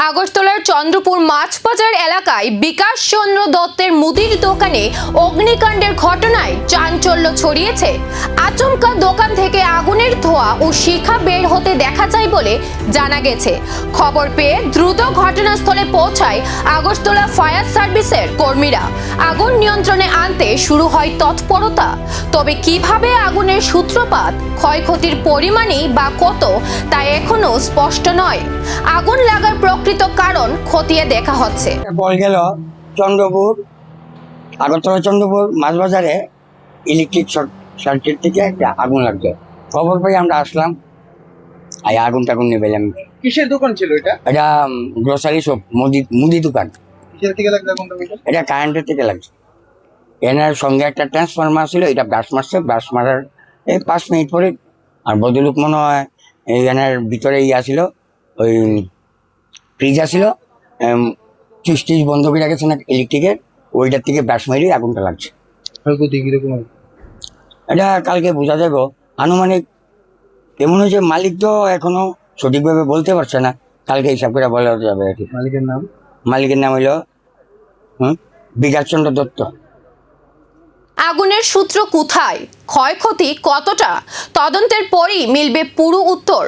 আগরতলার চন্দ্রপুর মাছবাজার এলাকায় বিকাশ চন্দ্র দত্তের মুদির দোকানে অগ্নিকাণ্ডের ঘটনায় চাঞ্চল্য ছড়িয়েছে। আচমকা দোকান থেকে আগুনের ধোঁয়া ও শিখা বের হতে দেখা যায় বলে জানা গেছে। খবর পেয়ে দ্রুত ঘটনাস্থলে পৌঁছায় আগরতলা ফায়ার সার্ভিসের কর্মীরা। আগুন নিয়ন্ত্রণে আনতে শুরু হয় তৎপরতা। তবে কিভাবে আগুনের সূত্রপাত, ক্ষয়ক্ষতির পরিমাণই বা কত তা এখনো স্পষ্ট নয়। আগুন লাগার প্রকৃত কারণ খতিয়ে দেখা হচ্ছে। বল গেল চন্দ্রপুর আগরতলা চন্দ্রপুর মাছবাজারে ইলেকট্রিক সার্কিট থেকে একটা আগুন লাগছে। খবর পেয়ে আমরা আসলাম, এই আগুন নিয়ে পেলাম। কিসের দোকান ছিল এটা? এটা গ্রোসারি শপ, মুদি দোকান। কিসের থেকে লাগছে আগুনটা? এটা কারেন্টের থেকে লাগছে। এনার সঙ্গে একটা ট্রান্সফরমার ছিল, এটা ব্রাশ মারছে। ব্রাশ মারার এই 5 মিনিট পরে আর বদলুক মনে হয় এনার ভিতরে ছিল, ওই ফ্রিজ ছিল, সুইচ বন্ধ করে রাখেছে না ইলেকট্রিকের, ওইটার থেকে ব্রাশ মারি আগুনটা লাগছে। ক্ষয়ক্ষতি কিরকম? এটা কালকে বোঝা যাবে। আনুমানিক কেমন হয়েছে মালিক তো এখনো সঠিকভাবে বলতে পারছে না, কালকে হিসাব করে বলা যাবে আর কি। মালিকের নাম হইল বিকাশ চন্দ্র দত্ত। আগুনের সূত্র কোথায়, ক্ষয়ক্ষতি কতটা, তদন্তের পরই মিলবে পুরো উত্তর।